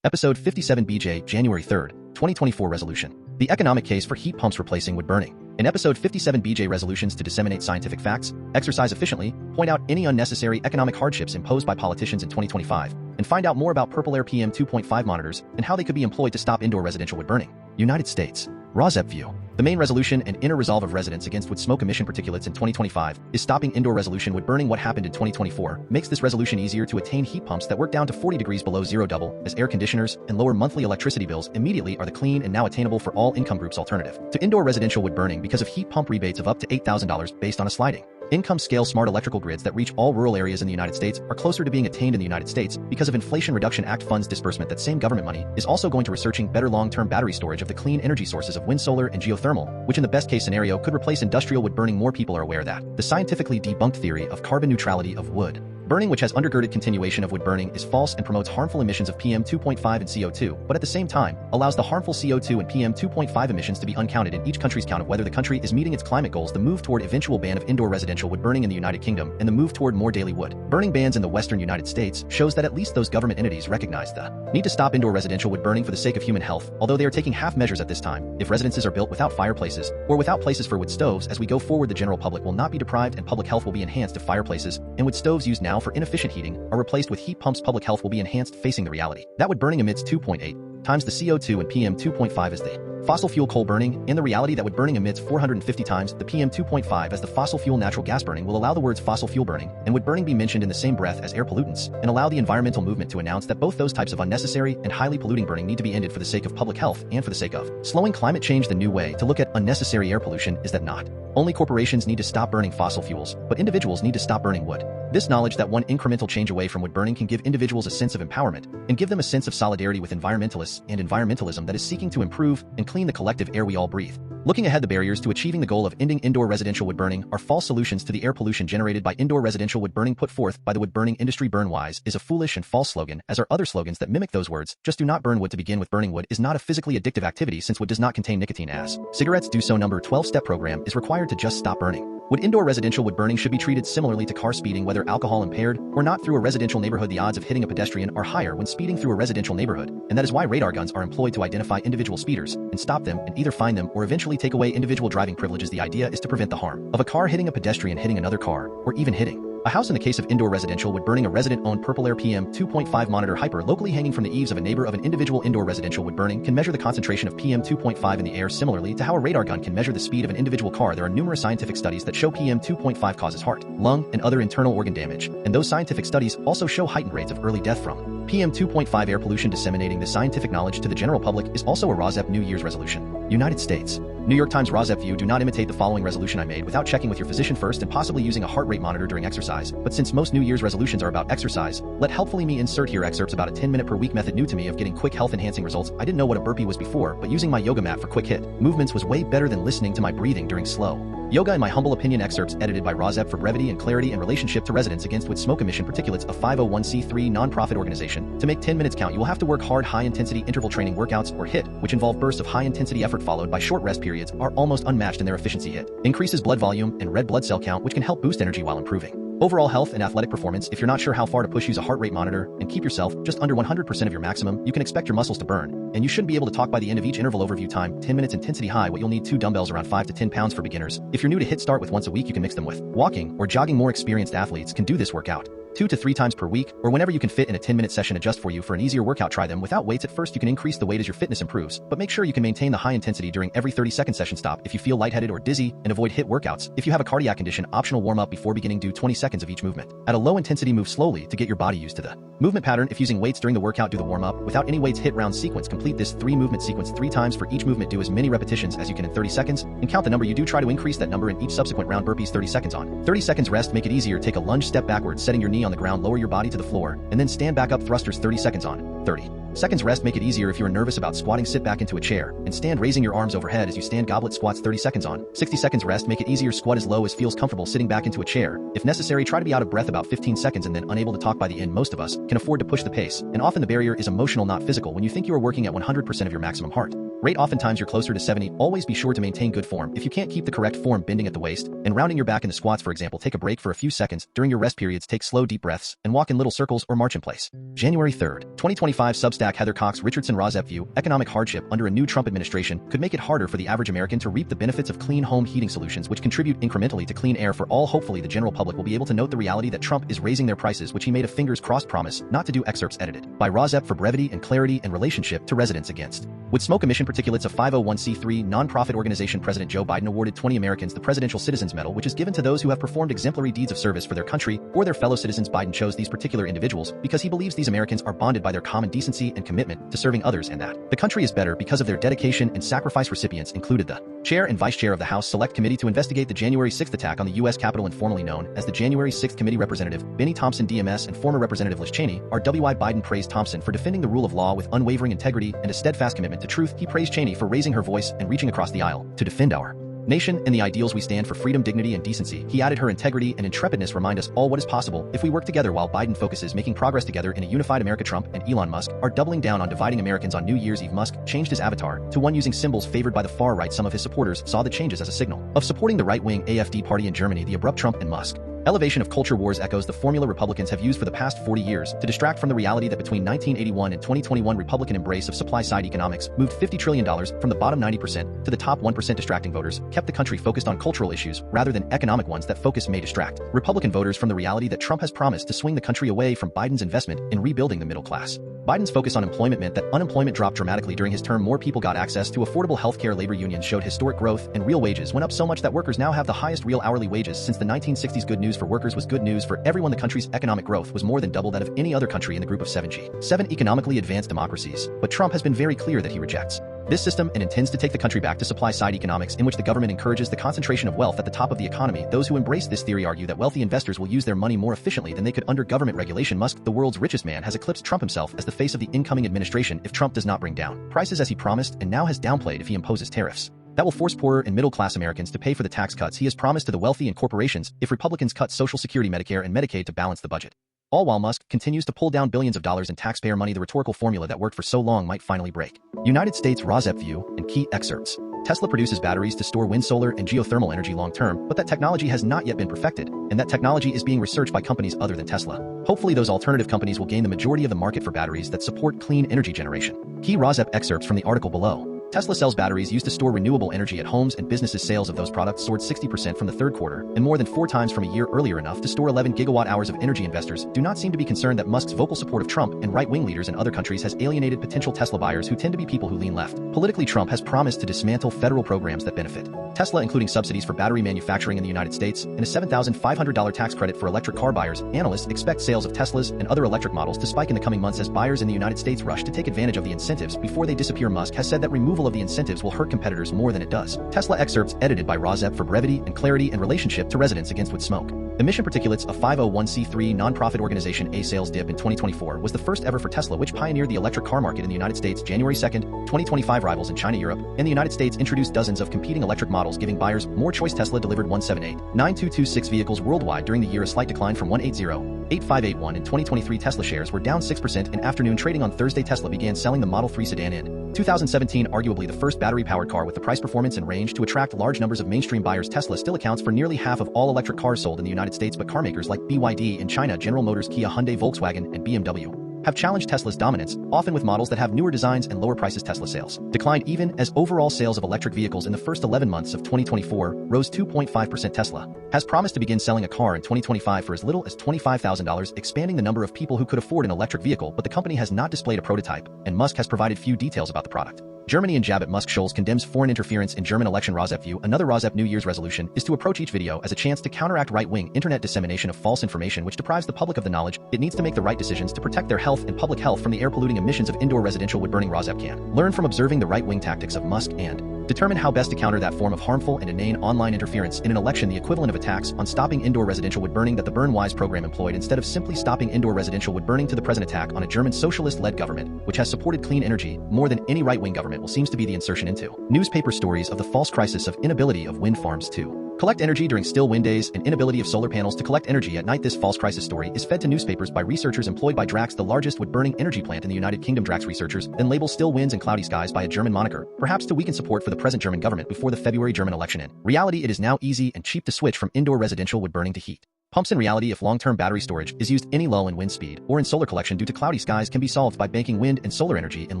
Episode 57 BJ, January 3rd, 2024 Resolution. The economic case for heat pumps replacing wood burning. In Episode 57 BJ, resolutions to disseminate scientific facts, exercise efficiently, point out any unnecessary economic hardships imposed by politicians in 2025, and find out more about PurpleAir PM2.5 monitors and how they could be employed to stop indoor residential wood burning. United States. RAWSEP View. The main resolution and inner resolve of residents against wood smoke emission particulates in 2025 is stopping indoor resolution wood burning. What happened in 2024 makes this resolution easier to attain. Heat pumps that work down to 40 degrees below zero double as air conditioners and lower monthly electricity bills immediately are the clean and now attainable for all income groups alternative to indoor residential wood burning because of heat pump rebates of up to $8,000 based on a sliding income scale. Smart electrical grids that reach all rural areas in the United States are closer to being attained in the United States because of Inflation Reduction Act funds disbursement. That same government money is also going to researching better long-term battery storage of the clean energy sources of wind, solar, and geothermal, which in the best case scenario could replace industrial wood burning. More people are aware that the scientifically debunked theory of carbon neutrality of wood burning, which has undergirded continuation of wood burning, is false and promotes harmful emissions of PM2.5 and CO2, but at the same time allows the harmful CO2 and PM2.5 emissions to be uncounted in each country's count of whether the country is meeting its climate goals. The move toward eventual ban of indoor residential wood burning in the United Kingdom and the move toward more daily wood burning bans in the western United States shows that at least those government entities recognize the need to stop indoor residential wood burning for the sake of human health, although they are taking half measures at this time. If residences are built without fireplaces or without places for wood stoves, as we go forward, the general public will not be deprived and public health will be enhanced. If fireplaces and wood stoves used now for inefficient heating are replaced with heat pumps, public health will be enhanced. Facing the reality that wood burning emits 2.8 times the CO2 and PM2.5 as the fossil fuel coal burning, and the reality that wood burning emits 450 times the PM2.5 as the fossil fuel natural gas burning will allow the words fossil fuel burning and wood burning be mentioned in the same breath as air pollutants and allow the environmental movement to announce that both those types of unnecessary and highly polluting burning need to be ended for the sake of public health and for the sake of slowing climate change. The new way to look at unnecessary air pollution is that not only corporations need to stop burning fossil fuels, but individuals need to stop burning wood. This knowledge that one incremental change away from wood burning can give individuals a sense of empowerment and give them a sense of solidarity with environmentalists and environmentalism that is seeking to improve and clean the collective air we all breathe. Looking ahead, the barriers to achieving the goal of ending indoor residential wood burning are false solutions to the air pollution generated by indoor residential wood burning put forth by the wood burning industry. Burn wise is a foolish and false slogan, as are other slogans that mimic those words. Just do not burn wood to begin with. Burning wood is not a physically addictive activity since wood does not contain nicotine as cigarettes do. So number 12-step program is required to just stop burning wood. Indoor residential wood burning should be treated similarly to car speeding, whether alcohol impaired or not. Through a residential neighborhood, the odds of hitting a pedestrian are higher when speeding through a residential neighborhood, and that is why radar guns are employed to identify individual speeders and stop them and either find them or eventually take away individual driving privileges. The idea is to prevent the harm of a car hitting a pedestrian, hitting another car, or even hitting a house. In the case of indoor residential wood burning, a resident-owned PurpleAir PM2.5 monitor hyper locally hanging from the eaves of a neighbor of an individual indoor residential wood burning can measure the concentration of PM2.5 in the air, similarly to how a radar gun can measure the speed of an individual car. There are numerous scientific studies that show PM2.5 causes heart, lung, and other internal organ damage, and those scientific studies also show heightened rates of early death from PM2.5 air pollution. Disseminating this scientific knowledge to the general public is also a RAWSEP New Year's resolution. United States. New York Times. RAWSEP View. Do not imitate the following resolution I made without checking with your physician first and possibly using a heart rate monitor during exercise. But since most New Year's resolutions are about exercise, let helpfully me insert here excerpts about a 10-minute per week method new to me of getting quick health-enhancing results. I didn't know what a burpee was before, but using my yoga mat for quick hit movements was way better than listening to my breathing during slow yoga. In my humble opinion, excerpts edited by RAWSEP for brevity and clarity in relationship to residents against wood smoke emission particulates, a 501c3 nonprofit organization. To make 10 minutes count, you will have to work hard. High-intensity interval training workouts, or HIIT, which involve bursts of high-intensity effort followed by short rest periods, are almost unmatched in their efficiency. HIIT increases blood volume and red blood cell count, which can help boost energy while improving overall health and athletic performance. If you're not sure how far to push, use a heart rate monitor and keep yourself just under 100% of your maximum. You can expect your muscles to burn, and you shouldn't be able to talk by the end of each interval. Overview time: 10 minutes, intensity high. What you'll need: 2 dumbbells around 5 to 10 pounds for beginners. If you're new to HIIT, start with once a week. You can mix them with walking or jogging. More experienced athletes can do this workout 2 to 3 times per week, or whenever you can fit in a 10-minute session. Adjust for you. For an easier workout, try them without weights at first. You can increase the weight as your fitness improves, but make sure you can maintain the high intensity during every 30-second session. Stop if you feel lightheaded or dizzy, and avoid HIIT workouts. If you have a cardiac condition, optional warm-up before beginning. Do 20 seconds of each movement. At a low intensity, move slowly to get your body used to the movement pattern. If using weights during the workout, do the warm-up without any weights. HIIT round sequence. Complete this 3-movement sequence 3 times for each movement. Do as many repetitions as you can in 30 seconds, and count the number you do. Try to increase that number in each subsequent round. Burpees 30 seconds on, 30 seconds rest. Make it easier. Take a lunge, step backwards, setting your knee on the ground. Lower your body to the floor, and then stand back up. Thrusters 30 seconds on, 30 seconds rest. Make it easier if you are nervous about squatting. Sit back into a chair and stand, raising your arms overhead as you stand. Goblet squats 30 seconds on, 60 seconds rest. Make it easier. Squat as low as feels comfortable, sitting back into a chair. If necessary, try to be out of breath about 15 seconds and then unable to talk by the end. Most of us can afford to push the pace, and often the barrier is emotional, not physical. When you think you are working at 100% of your maximum heart Rate oftentimes you're closer to 70. Always be sure to maintain good form. If you can't keep the correct form, bending at the waist and rounding your back in the squats, for example, take a break for a few seconds. During your rest periods, take slow, deep breaths and walk in little circles or march in place. January 3rd, 2025 Substack Heather Cox Richardson RAWSEP View. Economic hardship under a new Trump administration could make it harder for the average American to reap the benefits of clean home heating solutions, which contribute incrementally to clean air for all. Hopefully, the general public will be able to note the reality that Trump is raising their prices, which he made a fingers crossed promise not to do. Excerpts edited by RAWSEP for brevity and clarity and relationship to residents against. With smoke emission particulates, a 501c3 nonprofit organization, President Joe Biden awarded 20 Americans the Presidential Citizens Medal, which is given to those who have performed exemplary deeds of service for their country or their fellow citizens. Biden chose these particular individuals because he believes these Americans are bonded by their common decency and commitment to serving others, and that the country is better because of their dedication and sacrifice. Recipients included the Chair and Vice Chair of the House Select Committee to investigate the January 6th attack on the U.S. Capitol, informally known as the January 6th Committee, Representative Benny Thompson, DMS, and former Representative Liz Cheney. R.W.I. Biden praised Thompson for defending the rule of law with unwavering integrity and a steadfast commitment to truth. He praised Cheney for raising her voice and reaching across the aisle to defend our nation and the ideals we stand for: freedom, dignity, and decency. He added her integrity and intrepidness remind us all what is possible if we work together. While Biden focuses making progress together in a unified America, Trump and Elon Musk are doubling down on dividing Americans. On New Year's Eve, Musk changed his avatar to one using symbols favored by the far right. Some of his supporters saw the changes as a signal of supporting the right-wing AfD party in Germany. The abrupt Trump and Musk elevation of culture wars echoes the formula Republicans have used for the past 40 years to distract from the reality that between 1981 and 2021, Republican embrace of supply-side economics moved $50 trillion from the bottom 90% to the top 1%, distracting voters, kept the country focused on cultural issues rather than economic ones. That focus may distract Republican voters from the reality that Trump has promised to swing the country away from Biden's investment in rebuilding the middle class. Biden's focus on employment meant that unemployment dropped dramatically during his term. More people got access to affordable health care. Labor unions showed historic growth, and real wages went up so much that workers now have the highest real hourly wages since the 1960s. Good news for workers was good news for everyone. The country's economic growth was more than double that of any other country in the group of 7 economically advanced democracies. But Trump has been very clear that he rejects this system and intends to take the country back to supply-side economics, in which the government encourages the concentration of wealth at the top of the economy. Those who embrace this theory argue that wealthy investors will use their money more efficiently than they could under government regulation. Musk, the world's richest man, has eclipsed Trump himself as the face of the incoming administration if Trump does not bring down prices as he promised, and now has downplayed if he imposes tariffs that will force poorer and middle-class Americans to pay for the tax cuts he has promised to the wealthy and corporations if Republicans cut Social Security, Medicare, and Medicaid to balance the budget. All while Musk continues to pull down billions of dollars in taxpayer money. The rhetorical formula that worked for so long might finally break. United States RAWSEP View and key excerpts. Tesla produces batteries to store wind, solar, and geothermal energy long-term, but that technology has not yet been perfected, and that technology is being researched by companies other than Tesla. Hopefully, those alternative companies will gain the majority of the market for batteries that support clean energy generation. Key RAWSEP excerpts from the article below. Tesla sells batteries used to store renewable energy at homes and businesses. Sales of those products soared 60% from the third quarter and more than 4 times from a year earlier, enough to store 11 gigawatt-hours of energy. Investors do not seem to be concerned that Musk's vocal support of Trump and right-wing leaders in other countries has alienated potential Tesla buyers, who tend to be people who lean left. Politically, Trump has promised to dismantle federal programs that benefit Tesla, including subsidies for battery manufacturing in the United States and a $7,500 tax credit for electric car buyers. Analysts expect sales of Teslas and other electric models to spike in the coming months as buyers in the United States rush to take advantage of the incentives before they disappear. Musk has said that removal of the incentives will hurt competitors more than it does. Tesla excerpts edited by RAWSEP for brevity and clarity and relationship to residents against. With smoke emission particulates, a 501c3 nonprofit organization. A sales dip in 2024 was the first ever for Tesla, which pioneered the electric car market in the United States. January 2nd, 2025, rivals in China, Europe, and the United States introduced dozens of competing electric models, giving buyers more choice. Tesla delivered 178,9226 vehicles worldwide during the year, a slight decline from 180,8581 in 2023. Tesla shares were down 6% in afternoon trading on Thursday. Tesla began selling the Model 3 sedan in 2017, arguably the first battery-powered car with the price, performance, and range to attract large numbers of mainstream buyers. Tesla still accounts for nearly half of all electric cars sold in the United States, but carmakers like BYD in China, General Motors, Kia, Hyundai, Volkswagen, and BMW have challenged Tesla's dominance, often with models that have newer designs and lower prices. Tesla sales declined even as overall sales of electric vehicles in the first 11 months of 2024 rose 2.5%. Tesla has promised to begin selling a car in 2025 for as little as $25,000, expanding the number of people who could afford an electric vehicle, but the company has not displayed a prototype, and Musk has provided few details about the product. Germany and jab at Musk. Scholz condemns foreign interference in German election. RAWSEP View. Another RAWSEP New Year's resolution is to approach each video as a chance to counteract right-wing internet dissemination of false information which deprives the public of the knowledge it needs to make the right decisions to protect their health and public health from the air-polluting emissions of indoor residential wood-burning. RAWSEP can learn from observing the right-wing tactics of Musk and determine how best to counter that form of harmful and inane online interference in an election, the equivalent of attacks on stopping indoor residential wood burning that the Burn Wise program employed instead of simply stopping indoor residential wood burning. To the present attack on a German socialist-led government, which has supported clean energy more than any right-wing government will, seems to be the insertion into newspaper stories of the false crisis of inability of wind farms to Collect energy during still wind days and inability of solar panels to collect energy at night. This false crisis story is fed to newspapers by researchers employed by Drax, the largest wood-burning energy plant in the United Kingdom. Drax researchers then label still winds and cloudy skies by a German moniker, perhaps to weaken support for the present German government before the February German election. In reality, it is now easy and cheap to switch from indoor residential wood burning to heat pumps. In reality, if long-term battery storage is used, any lull in wind speed or in solar collection due to cloudy skies can be solved by banking wind and solar energy in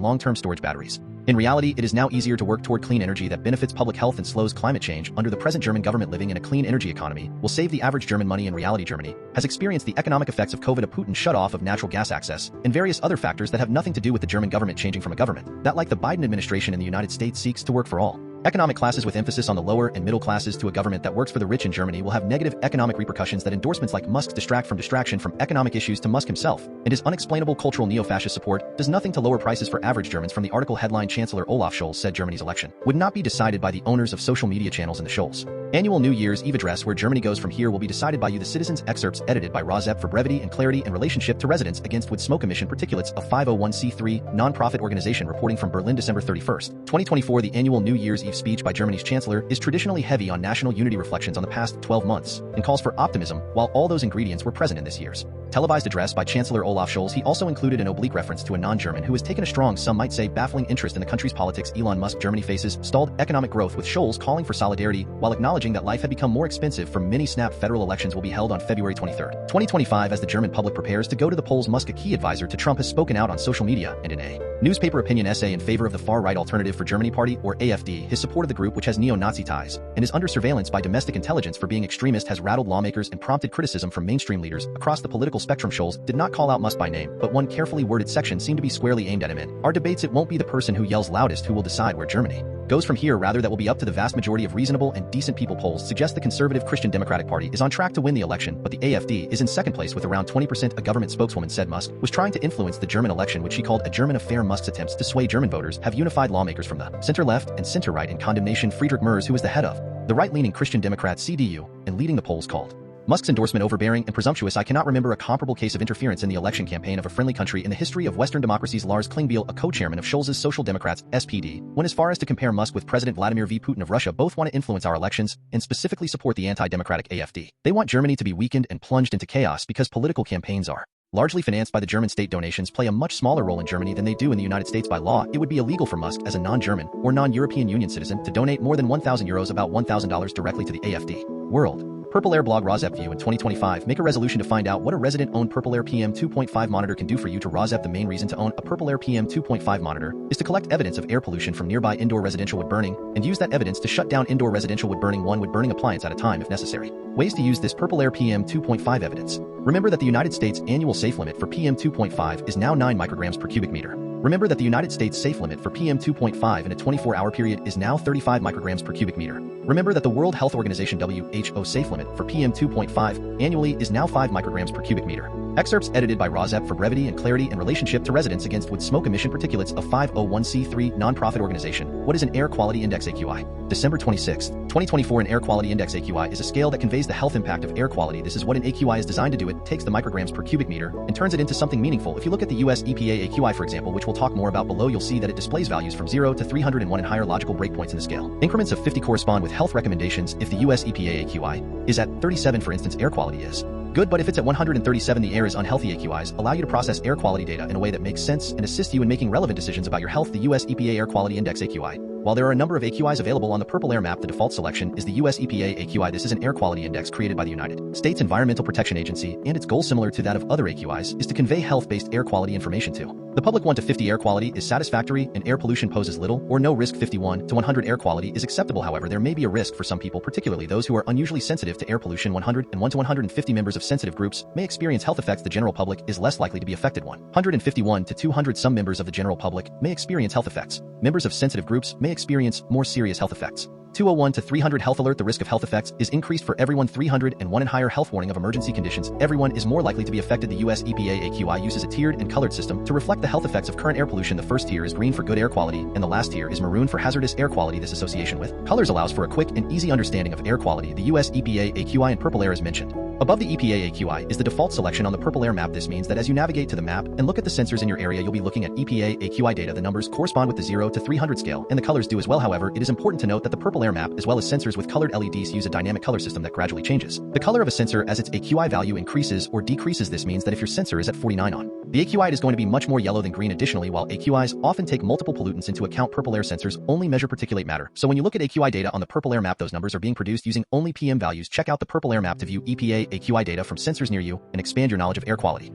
long-term storage batteries. In reality, it is now easier to work toward clean energy that benefits public health and slows climate change. Under the present German government, living in a clean energy economy will save the average German money. In reality, Germany has experienced the economic effects of COVID, a Putin shut-off of natural gas access, and various other factors that have nothing to do with the German government changing from a government that, like the Biden administration in the United States, seeks to work for all economic classes with emphasis on the lower and middle classes to a government that works for the rich. In Germany will have negative economic repercussions that endorsements like Musk's distract from distraction from economic issues to Musk himself, and his unexplainable cultural neo-fascist support does nothing to lower prices for average Germans. From the article headline, Chancellor Olaf Scholz said Germany's election would not be decided by the owners of social media channels in the Scholz annual New Year's Eve address. Where Germany goes from here will be decided by you. The citizens. Excerpts edited by RAWSEP for brevity and clarity in relationship to residents against wood smoke emission particulates, a 501c3 non-profit organization reporting from Berlin, December 31st, 2024. The annual New Year's Eve speech by Germany's Chancellor is traditionally heavy on national unity, reflections on the past 12 months, and calls for optimism. While all those ingredients were present in this year's televised address by Chancellor Olaf Scholz, he also included an oblique reference to a non-German who has taken a strong, some might say baffling, interest in the country's politics. Elon Musk. Germany faces stalled economic growth, with Scholz calling for solidarity while acknowledging that life had become more expensive for many. Snap. Federal elections will be held on February 23, 2025 as the German public prepares to go to the polls. Musk, a key advisor to Trump, has spoken out on social media and in a newspaper opinion essay in favor of the far-right Alternative for Germany Party, or AfD. His support of the group, which has neo-Nazi ties and is under surveillance by domestic intelligence for being extremist, has rattled lawmakers and prompted criticism from mainstream leaders across the political spectrum. Scholz did not call out Musk by name, but one carefully worded section seemed to be squarely aimed at him. In our debates, it won't be the person who yells loudest who will decide where Germany goes from here. Rather, that will be up to the vast majority of reasonable and decent people. Polls suggest the conservative Christian Democratic Party is on track to win the election, but the AfD is in second place with around 20%. A government spokeswoman said Musk was trying to influence the German election, which she called a German affair. Musk's attempts to sway German voters have unified lawmakers from the center-left and center-right in condemnation. Friedrich Merz, who is the head of the right-leaning Christian Democrat CDU and leading the polls, called Musk's endorsement overbearing and presumptuous. I cannot remember a comparable case of interference in the election campaign of a friendly country in the history of Western democracies. Lars Klingbeil, a co-chairman of Scholz's Social Democrats SPD, went as far as to compare Musk with President Vladimir Putin of Russia. Both want to influence our elections and specifically support the anti-democratic AfD. They want Germany to be weakened and plunged into chaos because political campaigns are largely financed by the German state. Donations play a much smaller role in Germany than they do in the United States. By law, it would be illegal for Musk, as a non-German or non-European Union citizen, to donate more than €1,000, about $1,000, directly to the AfD. World PurpleAir blog. RAWSEP View in 2025. Make a resolution to find out what a resident-owned PurpleAir PM2.5 monitor can do for you. To RAWSEP, the main reason to own a PurpleAir PM2.5 monitor is to collect evidence of air pollution from nearby indoor residential wood burning and use that evidence to shut down indoor residential wood burning, one wood burning appliance at a time if necessary. Ways to use this PurpleAir PM2.5 evidence. Remember that the United States annual safe limit for PM2.5 is now 9 micrograms per cubic meter. Remember that the United States safe limit for PM2.5 in a 24-hour period is now 35 micrograms per cubic meter. Remember that the World Health Organization WHO safe limit for PM2.5 annually is now 5 micrograms per cubic meter. Excerpts edited by RAWSEP for brevity and clarity in relationship to residents against wood smoke emission particulates, a 501c3 non-profit organization. What is an air quality index, AQI? December 26, 2024. An air quality index, AQI, is a scale that conveys the health impact of air quality. This is what an AQI is designed to do. It takes the micrograms per cubic meter and turns it into something meaningful. If you look at the US EPA AQI, for example, which we'll talk more about below, you'll see that it displays values from 0 to 301 and higher logical breakpoints in the scale. Increments of 50 correspond with health recommendations. If the US EPA AQI is at 37, for instance, air quality is good, but if it's at 137, the air is unhealthy. AQIs allow you to process air quality data in a way that makes sense and assist you in making relevant decisions about your health. The US EPA Air Quality Index, AQI. While there are a number of AQIs available on the PurpleAir map, the default selection is the US EPA AQI. This is an air quality index created by the United States Environmental Protection Agency, and its goal, similar to that of other AQIs, is to convey health-based air quality information to the public. 1 to 50 air quality is satisfactory and air pollution poses little or no risk. 51 to 100 air quality is acceptable. However, there may be a risk for some people, particularly those who are unusually sensitive to air pollution. 101 to 150 members of sensitive groups may experience health effects. The general public is less likely to be affected. 151 to 200 some members of the general public may experience health effects. Members of sensitive groups may experience more serious health effects. 201 to 300 health alert. The risk of health effects is increased for everyone. 301 and higher health warning of emergency conditions. Everyone is more likely to be affected. The US EPA AQI uses a tiered and colored system to reflect the health effects of current air pollution. The first tier is green for good air quality, and the last tier is maroon for hazardous air quality. This association with colors allows for a quick and easy understanding of air quality. The US EPA AQI and PurpleAir as mentioned Above the EPA AQI is the default selection on the PurpleAir map. This means that as you navigate to the map and look at the sensors in your area, you'll be looking at EPA AQI data. The numbers correspond with the 0 to 300 scale, and the colors do as well. However, it is important to note that the PurpleAir map, as well as sensors with colored LEDs, use a dynamic color system that gradually changes the color of a sensor as its AQI value increases or decreases. This means that if your sensor is at 49 on the AQI, it is going to be much more yellow than green. Additionally, while AQIs often take multiple pollutants into account, PurpleAir sensors only measure particulate matter. So when you look at AQI data on the PurpleAir map, those numbers are being produced using only PM values. Check out the PurpleAir map to view EPA AQI data from sensors near you and expand your knowledge of air quality.